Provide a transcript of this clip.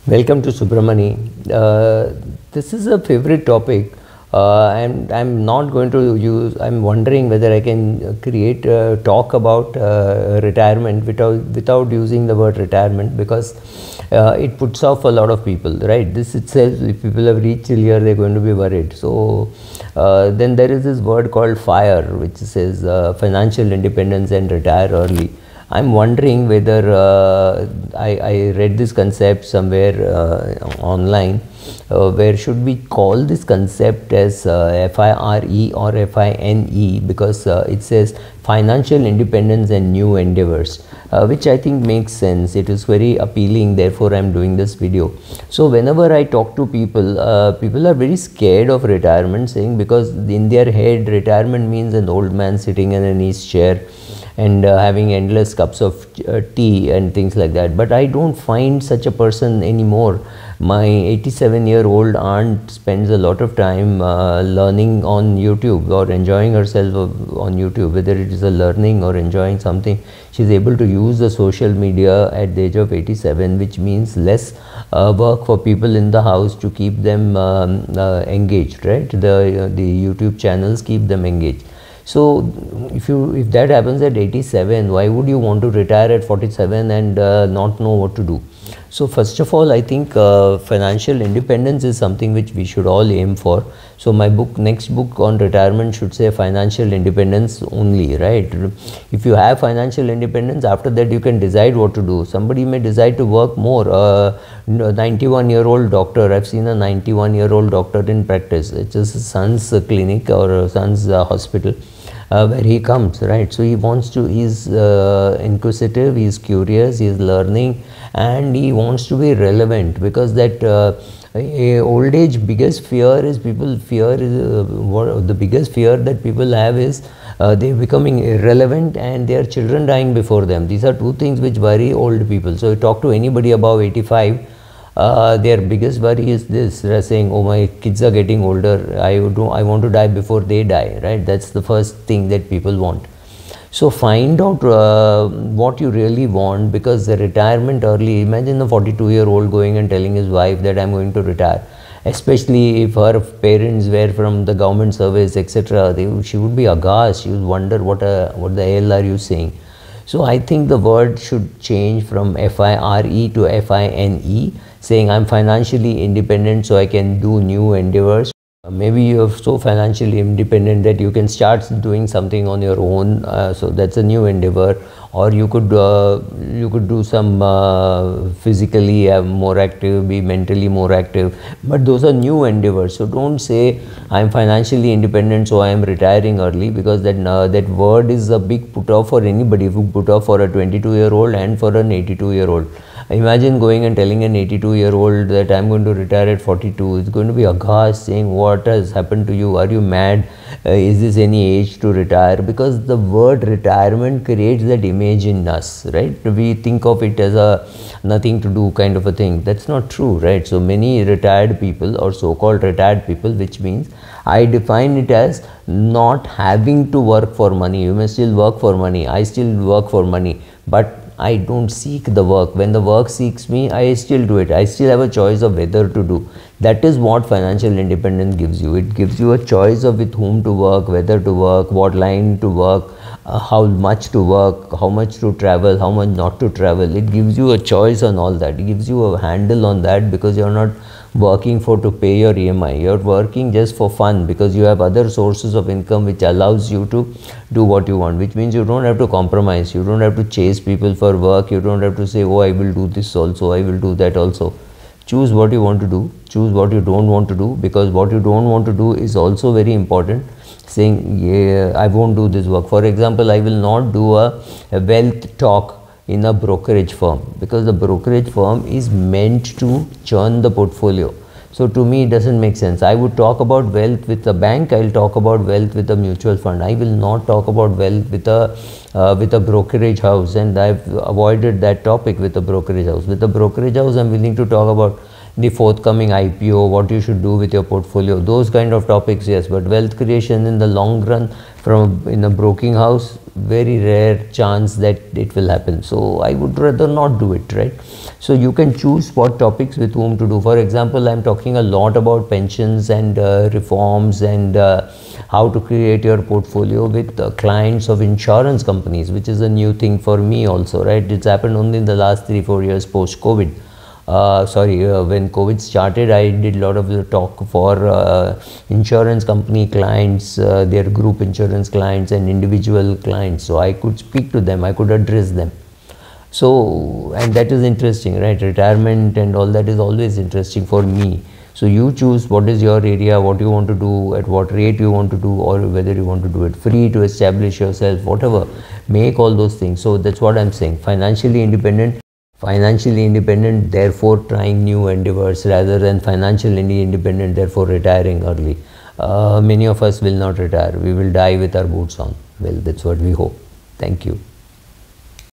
Welcome to Subramani. This is a favorite topic, and I'm not going to use. I'm wondering whether I can create a talk about retirement without using the word retirement, because it puts off a lot of people. Right? This itself, if people have reached till here, they're going to be worried. So then there is this word called FIRE, which says financial independence and retire early. I'm wondering whether I read this concept somewhere online. Where should we call this concept as F.I.R.E. or F.I.N.E. because it says financial independence and new endeavors, which I think makes sense. It is very appealing, therefore I'm doing this video. So whenever I talk to people, people are very scared of retirement, saying because in their head retirement means an old man sitting in an easy chair and having endless cups of tea and things like that. But I don't find such a person anymore. My 87-year-old aunt spends a lot of time learning on YouTube or enjoying herself on YouTube, whether it is a learning or enjoying something. She's able to use the social media at the age of 87, which means less work for people in the house to keep them engaged, right? The YouTube channels keep them engaged. So if that happens at 87, why would you want to retire at 47 and not know what to do? So first of all, I think financial independence is something which we should all aim for. So my next book on retirement should say financial independence only, right? If you have financial independence, after that you can decide what to do. Somebody may decide to work more. 91-year-old doctor, I've seen a 91-year-old doctor in practice. It's his son's clinic or son's hospital. Where he comes, right? So he wants to, he's inquisitive, he's curious, he's learning, and he wants to be relevant, because that old age biggest fear is the biggest fear that people have is they're becoming irrelevant and their children dying before them. These are two things which worry old people. So you talk to anybody above 85, their biggest worry is this. They're saying, oh, my kids are getting older, I want to die before they die, right? That's the first thing that people want. So find out what you really want, because the retirement early, imagine a 42-year-old going and telling his wife that I'm going to retire, especially if her parents were from the government service, etc. She would be aghast. She would wonder what the hell are you saying. So I think the word should change from F.I.R.E. to F.I.N.E., saying I'm financially independent so I can do new endeavors. Maybe you're so financially independent that you can start doing something on your own, so that's a new endeavor. Or you could do some physically more active, be mentally more active, but those are new endeavors. So don't say I'm financially independent so I am retiring early, because that word is a big put off for anybody. If you put off for a 22-year-old and for an 82-year-old. Imagine going and telling an 82-year-old that I'm going to retire at 42. It's going to be aghast, saying, what has happened to you? Are you mad? Is this any age to retire? Because the word retirement creates that image in us, right? We think of it as a nothing to do kind of a thing. That's not true, right? So many retired people, or so-called retired people, which means I define it as not having to work for money. You may still work for money. I still work for money, but I don't seek the work. When the work seeks me, I still do it. I still have a choice of whether to do. That is what financial independence gives you. It gives you a choice of with whom to work, whether to work, what line to work, how much to work, how much to travel, how much not to travel. It gives you a choice on all that. It gives you a handle on that, because you're not working to pay your EMI. You're working just for fun, because you have other sources of income which allows you to do what you want, which means you don't have to compromise. You don't have to chase people for work. You don't have to say, oh, I will do this also, I will do that also. Choose what you want to do, choose what you don't want to do, because what you don't want to do is also very important. Saying, yeah, I won't do this work. For example, I will not do a wealth talk in a brokerage firm, because the brokerage firm is meant to churn the portfolio. So to me, it doesn't make sense. I would talk about wealth with a bank. I'll talk about wealth with a mutual fund. I will not talk about wealth with a brokerage house, and I've avoided that topic with a brokerage house. With a brokerage house, I'm willing to talk about the forthcoming IPO, what you should do with your portfolio, those kind of topics, yes. But wealth creation in the long run from in a broking house, very rare chance that it will happen. So I would rather not do it, right? So you can choose what topics with whom to do. For example, I'm talking a lot about pensions and reforms and how to create your portfolio with clients of insurance companies, which is a new thing for me also, right? It's happened only in the last 3-4 years post COVID. When COVID started, I did a lot of the talk for insurance company clients, their group insurance clients and individual clients. So I could speak to them, I could address them. So, and that is interesting, right? Retirement and all that is always interesting for me. So you choose what is your area, what you want to do, at what rate you want to do, or whether you want to do it free to establish yourself, whatever. Make all those things. So that's what I'm saying. Financially independent, therefore trying new endeavors, rather than financially independent, therefore retiring early. Many of us will not retire. We will die with our boots on. Well, that's what we hope. Thank you.